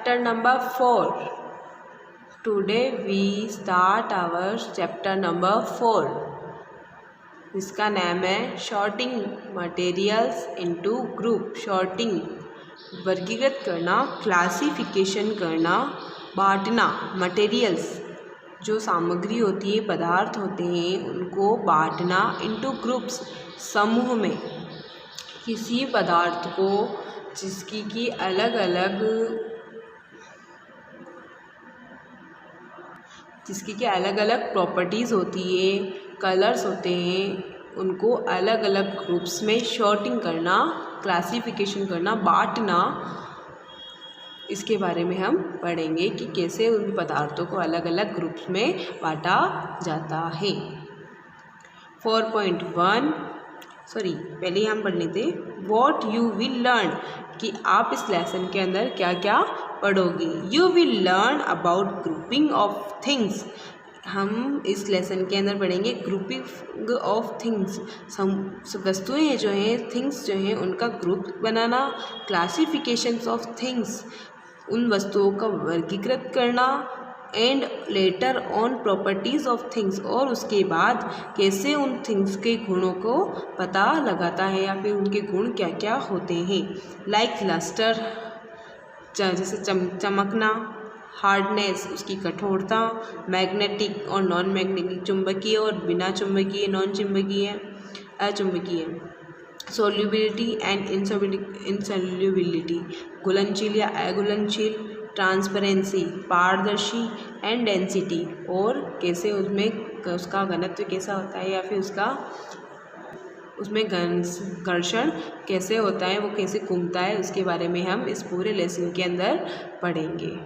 chapter number 4. Today we start our chapter number 4. इसका नाम है sorting materials into group. Sorting वर्गीकृत करना, क्लासिफिकेशन करना, बांटना. मटेरियल्स जो सामग्री होती है, पदार्थ होते हैं, उनको बांटना इनटू ग्रुप्स समूह में. किसी पदार्थ को जिसकी कि अलग अलग प्रॉपर्टीज़ होती है, कलर्स होते हैं, उनको अलग अलग ग्रुप्स में शॉर्टिंग करना, क्लासिफिकेशन करना, बांटना. इसके बारे में हम पढ़ेंगे कि कैसे उन पदार्थों को अलग अलग ग्रुप्स में बांटा जाता है. 4.1 पहले हम पढ़ लेते. वॉट यू विल लर्न, कि आप इस लेसन के अंदर क्या क्या पढ़ोगे. You will learn about grouping of things. हम इस लेसन के अंदर पढ़ेंगे ग्रुपिंग ऑफ थिंग्स. वस्तुएं जो हैं, थिंग्स जो हैं, उनका group banana. Classifications of things, उन वस्तुओं का वर्गीकृत करना. And later on properties of things, और उसके बाद कैसे उन थिंग्स के गुणों को पता लगाता है या फिर उनके गुण क्या क्या होते हैं. लाइक लस्टर, जैसे चमकना. हार्डनेस, उसकी कठोरता. मैग्नेटिक और नॉन मैग्नेटिक, चुंबकीय और बिना चुंबकीय, नॉन चुंबकीय, अचुंबकीय. सोल्यूबिलिटी एंड इंसोल्यूबिलिटी, घुलनशील या अघुलनशील. ट्रांसपेरेंसी, पारदर्शी. एंड डेंसिटी, और कैसे उसमें उसका घनत्व कैसा होता है या फिर उसमें घर्षण कैसे होता है, वो कैसे घूमता है, उसके बारे में हम इस पूरे लेसन के अंदर पढ़ेंगे.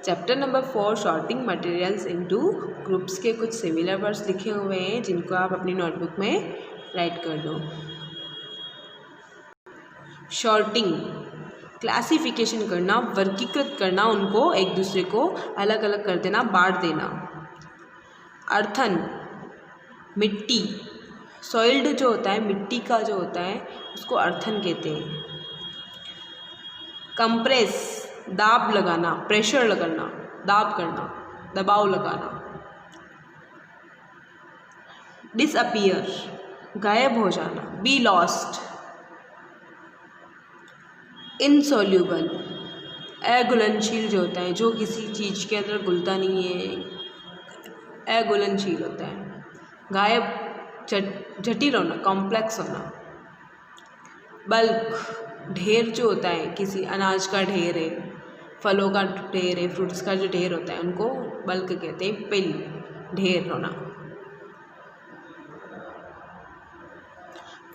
Chapter number 4 sorting materials into groups के कुछ सिमिलर वर्ड्स लिखे हुए हैं जिनको आप अपनी नोटबुक में राइट कर दो. शॉर्टिंग, क्लासिफिकेशन करना, वर्गीकृत करना, उनको एक दूसरे को अलग अलग कर देना, बांट देना. अर्थन, मिट्टी. सॉइल्ड जो होता है, मिट्टी का जो होता है, उसको अर्थन कहते हैं. कंप्रेस, दाब लगाना, प्रेशर लगाना, दाब करना, दबाव लगाना. डिसअपियर, गायब हो जाना. Be lost. इनसोल्यूबल, अघुलनशील जो होता है, जो किसी चीज़ के अंदर घुलता नहीं है, अघुलनशील होता है. गायब, जटिल होना, कॉम्प्लेक्स होना. बल्क, ढेर जो होता है, किसी अनाज का ढेर है, फलों का ढेर है, फ्रूट्स का जो ढेर होता है, उनको बल्क कहते हैं. पिल, ढेर होना.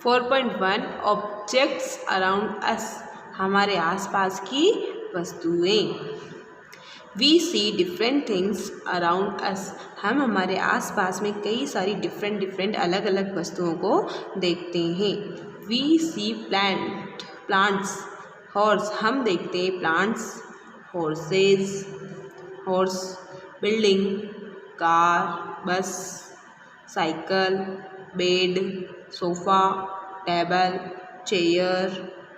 4.1 ऑब्जेक्ट्स अराउंड अस, हमारे आसपास की वस्तुएं. We see different things around us, हम हमारे आसपास में कई सारी डिफरेंट अलग अलग वस्तुओं को देखते हैं. We C plants. हॉर्स, हम देखते हैं plants. Horses, horse. Building, car, bus, cycle, bed, sofa, table, chair,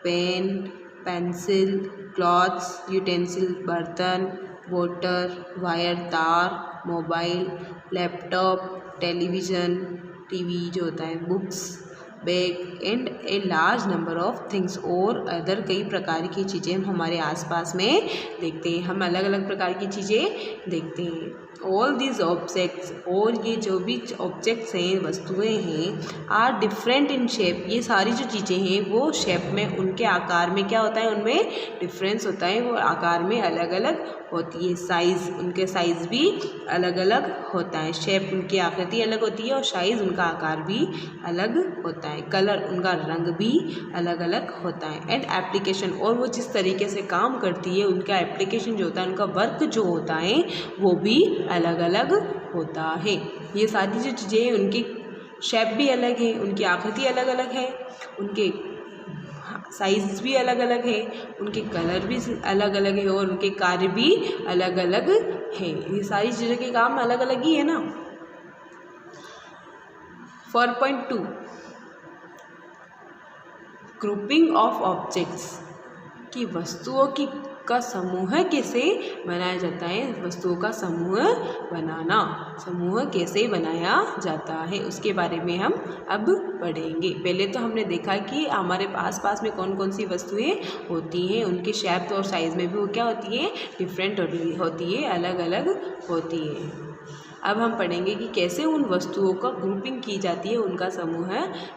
pen, pencil, clothes, utensil, बर्तन, वाटर, वायर, तार, मोबाइल, लैपटॉप, टेलीविज़न, टीवी जो होता है, books, bag. And a large number of things, और other कई प्रकार की चीज़ें हम हमारे आसपास में देखते हैं. हम अलग अलग प्रकार की चीज़ें देखते हैं. ऑल दीज ऑब्जेक्ट्स, और ये जो भी ऑब्जेक्ट्स हैं, वस्तुएं हैं, आर डिफरेंट इन शेप, ये सारी जो चीज़ें हैं वो शेप में, उनके आकार में क्या होता है, उनमें डिफरेंस होता है, वो आकार में अलग अलग होती है. साइज़, उनके साइज़ भी अलग अलग होता है. शेप, उनकी आकृति अलग होती है, और साइज़, उनका आकार भी अलग होता है. कलर, उनका रंग भी अलग अलग होता है. एंड एप्लीकेशन, और वो जिस तरीके से काम करती है, उनका एप्लीकेशन जो होता है, उनका वर्क जो होता है, वो भी अलग अलग होता है. ये सारी जो चीज़ें हैं, उनकी शेप भी अलग है, उनकी आकृति अलग अलग है, उनके साइज़ भी अलग अलग है, उनके कलर भी अलग अलग है, और उनके कार्य भी अलग अलग है. ये सारी चीज़ों के काम अलग अलग ही है ना. 4.2 ग्रुपिंग ऑफ ऑब्जेक्ट्स, कि वस्तुओं की का समूह कैसे बनाया जाता है, वस्तुओं का समूह बनाना, समूह कैसे बनाया जाता है उसके बारे में हम अब पढ़ेंगे। पहले तो हमने देखा कि हमारे आसपास में कौन कौन सी वस्तुएं होती हैं, उनके शेप और साइज़ में भी वो क्या होती है, डिफरेंट होती है, अलग अलग होती है। अब हम पढ़ेंगे कि कैसे उन वस्तुओं का ग्रुपिंग की जाती है, उनका समूह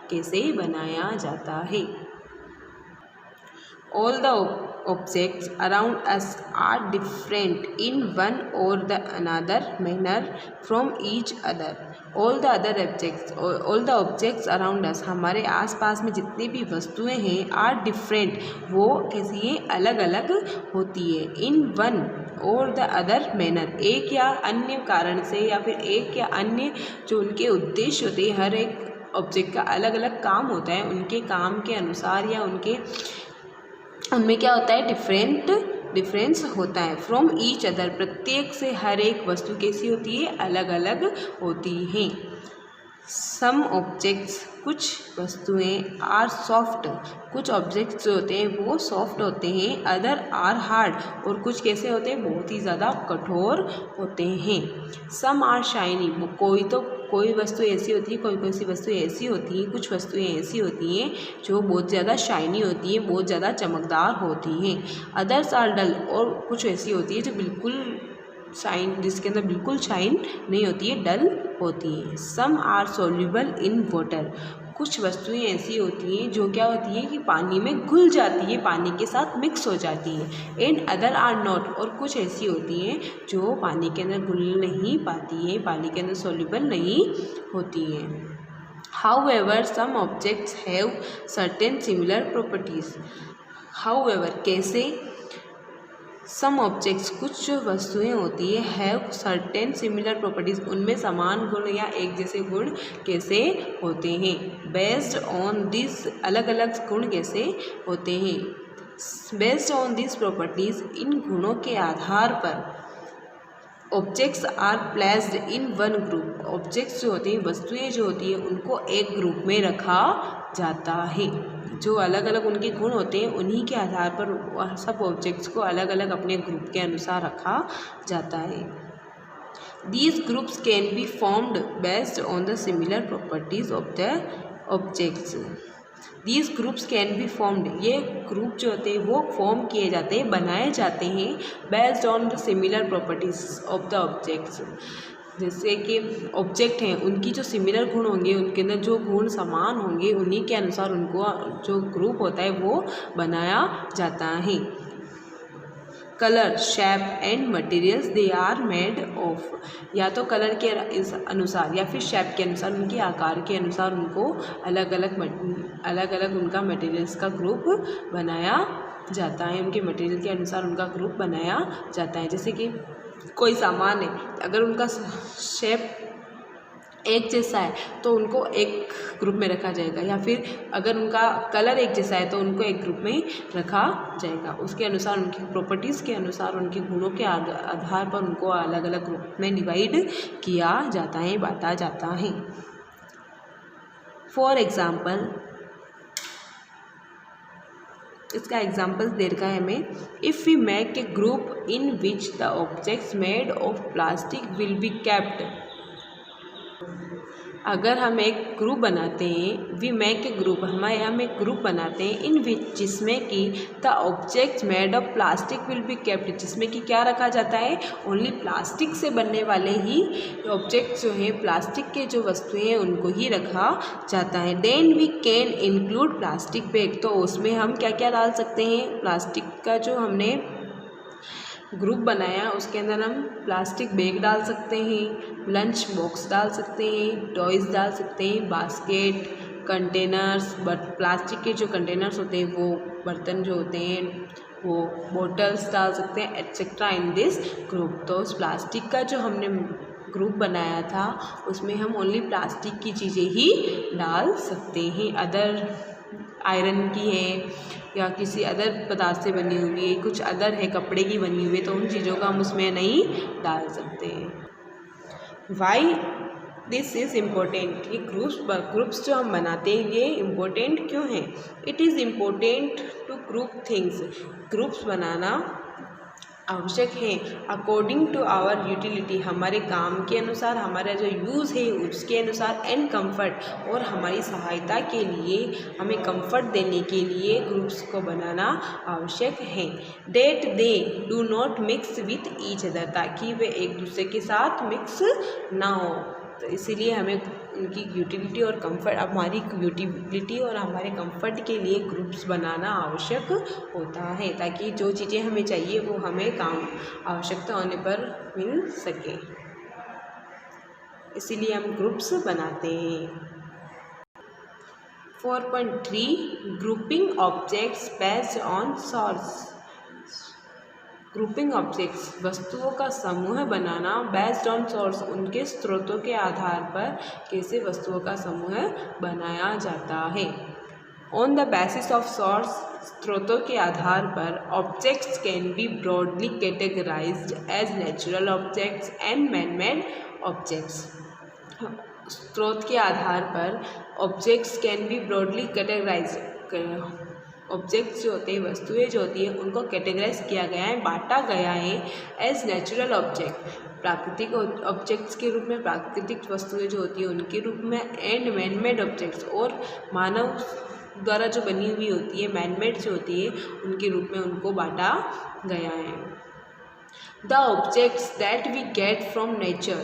कैसे बनाया जाता है। All the objects around us are different in one or the another manner from each other. All the objects around us, हमारे आसपास में जितनी भी वस्तुएं हैं, are different, वो कैसी हैं, अलग अलग होती है। in one or the other manner, एक या अन्य कारण से या फिर एक या अन्य जो उनके उद्देश्य होते हैं, हर एक ऑब्जेक्ट का अलग अलग काम होता है, उनके काम के अनुसार या उनमें क्या होता है, डिफरेंस होता है। फ्रॉम ईच अदर, प्रत्येक से हर एक वस्तु कैसी होती है, अलग अलग होती हैं। सम ऑब्जेक्ट्स, कुछ वस्तुएं आर सॉफ्ट, कुछ ऑब्जेक्ट्स जो होते हैं वो सॉफ्ट होते हैं। अदर आर हार्ड, और कुछ कैसे होते हैं, बहुत ही ज़्यादा कठोर होते हैं। सम आर शाइनी, कोई वस्तु ऐसी होती है, कोई सी वस्तुएं ऐसी होती हैं, कुछ वस्तुएं ऐसी होती हैं जो बहुत ज़्यादा शाइनी होती हैं, बहुत ज़्यादा चमकदार होती हैं। अदर्स आर डल, और कुछ ऐसी होती है जो बिल्कुल जिसके अंदर बिल्कुल शाइन नहीं होती है, डल होती है। Some are soluble in water, कुछ वस्तुएं ऐसी होती हैं जो क्या होती है कि पानी में घुल जाती है, पानी के साथ मिक्स हो जाती है। एंड अदर आर नॉट, और कुछ ऐसी होती हैं जो पानी के अंदर घुल नहीं पाती हैं, पानी के अंदर सोल्यूबल नहीं होती हैं। However, some objects have certain similar properties. However, कैसे, सम ऑब्जेक्ट्स, कुछ जो वस्तुएं होती है, हैव सर्टेन सिमिलर प्रॉपर्टीज़, उनमें समान गुण या एक जैसे गुण कैसे होते हैं। बेस्ड ऑन दिस, अलग अलग गुण कैसे होते हैं। बेस्ड ऑन दिस प्रॉपर्टीज़, इन गुणों के आधार पर objects are placed in one group, objects जो होते हैं, वस्तुएं जो होती है, उनको एक ग्रुप में रखा जाता है। जो अलग अलग उनके गुण होते हैं, उन्हीं के आधार पर सब ऑब्जेक्ट्स को अलग अलग अपने ग्रुप के अनुसार रखा जाता है। These groups can be formed based on the similar properties of the objects. These groups can be formed, ये ग्रुप जो होते हैं वो फॉर्म किए जाते हैं, बनाए जाते हैं based on the similar properties of the objects. जैसे कि ऑब्जेक्ट हैं, उनकी जो सिमिलर गुण होंगे, उनके अंदर जो गुण समान होंगे, उन्हीं के अनुसार उनको जो ग्रुप होता है वो बनाया जाता है। Colour, shape and materials they are made of, या तो कलर के अनुसार या फिर शेप के अनुसार, उनके आकार के अनुसार उनको अलग अलग उनका मटेरियल्स का ग्रुप बनाया जाता है, उनके मटेरियल के अनुसार उनका ग्रुप बनाया जाता है। जैसे कि कोई सामान है, अगर उनका शेप एक जैसा है तो उनको एक ग्रुप में रखा जाएगा, या फिर अगर उनका कलर एक जैसा है तो उनको एक ग्रुप में रखा जाएगा। उसके अनुसार, उनकी प्रॉपर्टीज़ के अनुसार, उनके गुणों के आधार पर उनको अलग अलग ग्रुप में डिवाइड किया जाता है, बांटा जाता है। फॉर एग्ज़ाम्पल, इसका एग्जाम्पल दे रखा है हमें। If we make a group in which the objects made of plastic will be kept, अगर हम एक ग्रुप बनाते हैं, वी मेक ए ग्रुप, हम एक ग्रुप बनाते हैं, इन विच, जिसमें कि the objects made of plastic will be kept, जिसमें कि क्या रखा जाता है, ओनली प्लास्टिक से बनने वाले ही ऑब्जेक्ट्स जो हैं, प्लास्टिक के जो वस्तुएं हैं उनको ही रखा जाता है। Then we can include plastic bag, तो उसमें हम क्या क्या डाल सकते हैं, प्लास्टिक का जो हमने ग्रुप बनाया उसके अंदर हम प्लास्टिक बैग डाल सकते हैं, लंच बॉक्स डाल सकते हैं, टॉयज़ डाल सकते हैं, बास्केट, कंटेनर्स, प्लास्टिक के जो कंटेनर्स होते हैं, वो बर्तन जो होते हैं, वो बोटल्स डाल सकते हैं, एट्सेट्रा इन दिस ग्रुप। तो उस प्लास्टिक का जो हमने ग्रुप बनाया था उसमें हम ओनली प्लास्टिक की चीज़ें ही डाल सकते हैं। अदर आयरन की है या किसी अदर पदार्थ से बनी हुई है, कुछ अदर है कपड़े की बनी हुई है, तो उन चीज़ों का हम उसमें नहीं डाल सकते हैं। वाई दिस इज़ इम्पोर्टेंट, ये ग्रुप्स जो हम बनाते हैं ये इम्पोर्टेंट क्यों हैं। It is important to group things, groups बनाना आवश्यक हैं अकॉर्डिंग टू आवर यूटिलिटी, हमारे काम के अनुसार, हमारा जो यूज़ है उसके अनुसार, एंड कंफर्ट, और हमारी सहायता के लिए, हमें कंफर्ट देने के लिए ग्रुप्स को बनाना आवश्यक है। That they do not mix with each other, ताकि वे एक दूसरे के साथ मिक्स ना हो। तो इसीलिए हमें उनकी यूटिलिटी और कंफर्ट, हमारी यूटिलिटी और हमारे कंफर्ट के लिए ग्रुप्स बनाना आवश्यक होता है, ताकि जो चीज़ें हमें चाहिए वो हमें काम आवश्यकता होने पर मिल सके। इसीलिए हम ग्रुप्स बनाते हैं। 4.3 grouping objects based on source. Grouping objects वस्तुओं का समूह बनाना, बेस्ड ऑन सोर्स उनके स्रोतों के आधार पर कैसे वस्तुओं का समूह बनाया जाता है। On the basis of source, स्रोतों के आधार पर objects can be broadly categorised as natural objects and man made objects. स्रोत के आधार पर objects can be broadly categorised, objects जो होते हैं, वस्तुएं जो होती है, उनको कैटेगराइज किया गया है, बांटा गया है एज नेचुरल ऑब्जेक्ट, प्राकृतिक ऑब्जेक्ट्स के रूप में, प्राकृतिक वस्तुएं जो होती है उनके रूप में, एंड मैनमेड ऑब्जेक्ट्स, और मानव द्वारा जो बनी हुई होती है, मैनमेड जो होती है, उनके रूप में उनको बांटा गया है। The objects that we get from nature,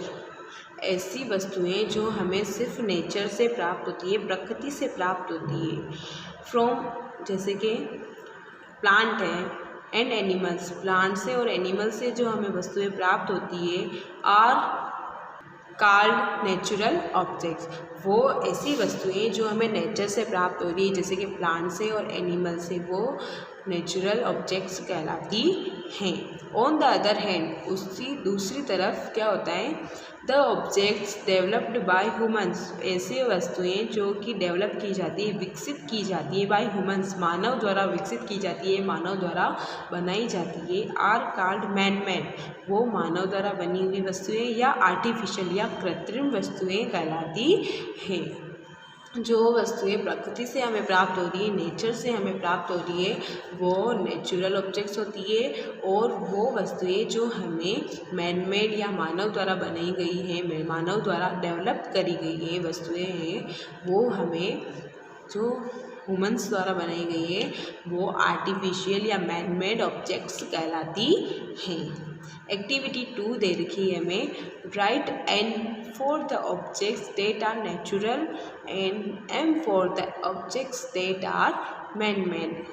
ऐसी वस्तुएं जो हमें सिर्फ नेचर से प्राप्त होती है, प्रकृति से प्राप्त होती है। फ्रॉम जैसे कि प्लांट है, एंड एनिमल्स, प्लांट से और एनिमल से जो हमें वस्तुएं प्राप्त होती है, आर कॉल्ड नेचुरल ऑब्जेक्ट्स। वो ऐसी वस्तुएं जो हमें नेचर से प्राप्त हो रही है, जैसे कि प्लांट से और एनिमल से, वो नेचुरल ऑब्जेक्ट्स कहलाती हैं। ऑन द अदर हैंड, उसकी दूसरी तरफ क्या होता है, the objects developed by humans, ऐसी वस्तुएं जो कि डेवलप की जाती है, विकसित की जाती है, बाय ह्यूमंस, मानव द्वारा विकसित की जाती है, मानव द्वारा बनाई जाती है, आर कॉल्ड मैन मेड, वो मानव द्वारा बनी हुई वस्तुएं या आर्टिफिशियल या कृत्रिम वस्तुएं कहलाती हैं। जो वस्तुएं प्रकृति से हमें प्राप्त हो रही है, नेचर से हमें प्राप्त हो रही है, वो नेचुरल ऑब्जेक्ट्स होती है, और वो वस्तुएं जो हमें मैनमेड या मानव द्वारा बनाई गई है, मानव द्वारा डेवलप करी गई है वस्तुएं हैं, वो हमें जो ह्यूमंस द्वारा बनाई गई है, वो आर्टिफिशियल या मैनमेड ऑब्जेक्ट्स कहलाती हैं। एक्टिविटी 2 दे रखी है हमें, right N for the objects that are natural and M for the objects that are man made.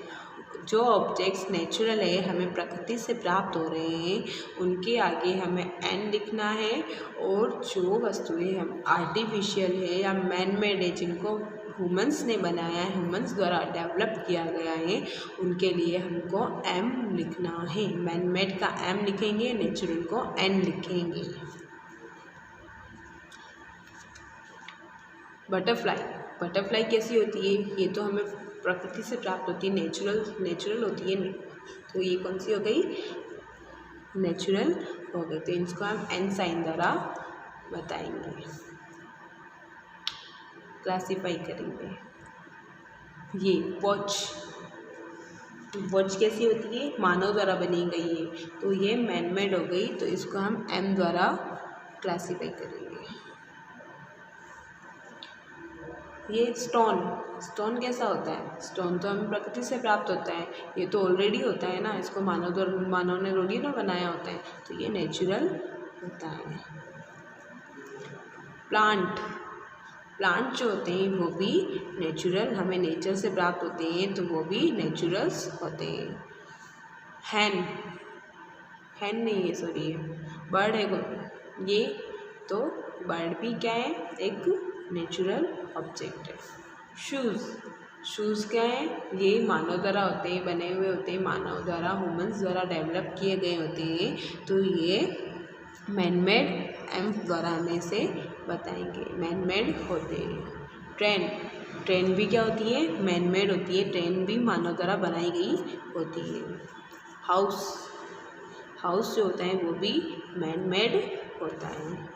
जो ऑब्जेक्ट्स नेचुरल है, हमें प्रकृति से प्राप्त हो रहे हैं, उनके आगे हमें एन लिखना है, और जो वस्तुएं हम आर्टिफिशियल है या मैन मेड है, जिनको ह्यूमंस ने बनाया है, ह्यूमंस द्वारा डेवलप किया गया है, उनके लिए हमको एम लिखना है। मैन मेड का एम लिखेंगे, नेचुरल को एन लिखेंगे। बटरफ्लाई, बटरफ्लाई कैसी होती है, ये तो हमें प्रकृति से प्राप्त होती है, नेचुरल होती है, तो ये कौन सी हो गई, नेचुरल हो गई, तो इसको हम एन साइन द्वारा बताएंगे, क्लासीफाई करेंगे। ये वॉच, वॉच कैसी होती है, मानव द्वारा बनी गई है, तो ये मैनमेड हो गई, तो इसको हम एम द्वारा क्लासीफाई करेंगे। ये स्टोन, स्टोन कैसा होता है, स्टोन तो हमें प्रकृति से प्राप्त होता है, ये तो ऑलरेडी होता है ना, इसको मानव ने रोडी ना बनाया होता है, तो ये नेचुरल होता है। प्लांट, प्लांट जो होते हैं वो भी नेचुरल, हमें नेचर से प्राप्त होते हैं, तो वो भी नेचुरल्स होते हैं। हैन, हैन नहीं है, सॉरी, बर्ड है ये, तो बर्ड भी क्या है, एक नेचुरल ऑब्जेक्ट है। शूज़, शूज़ क्या है, ये मानव द्वारा होते हैं, बने हुए होते हैं, मानव द्वारा, ह्यूमंस द्वारा डेवलप किए गए होते हैं, तो ये मैनमेड एम द्वारा हमें से बताएंगे, मैनमेड होते हैं। ट्रेन, ट्रेन भी क्या होती है, मैनमेड होती है, ट्रेन भी मानव द्वारा बनाई गई होती है। हाउस, हाउस जो होता है वो भी मैनमेड होता है।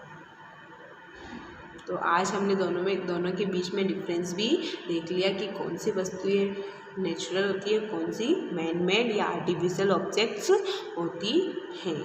तो आज हमने दोनों के बीच में डिफरेंस भी देख लिया कि कौन सी वस्तुएं नेचुरल होती है, कौन सी मैन मेड या आर्टिफिशियल ऑब्जेक्ट्स होती हैं।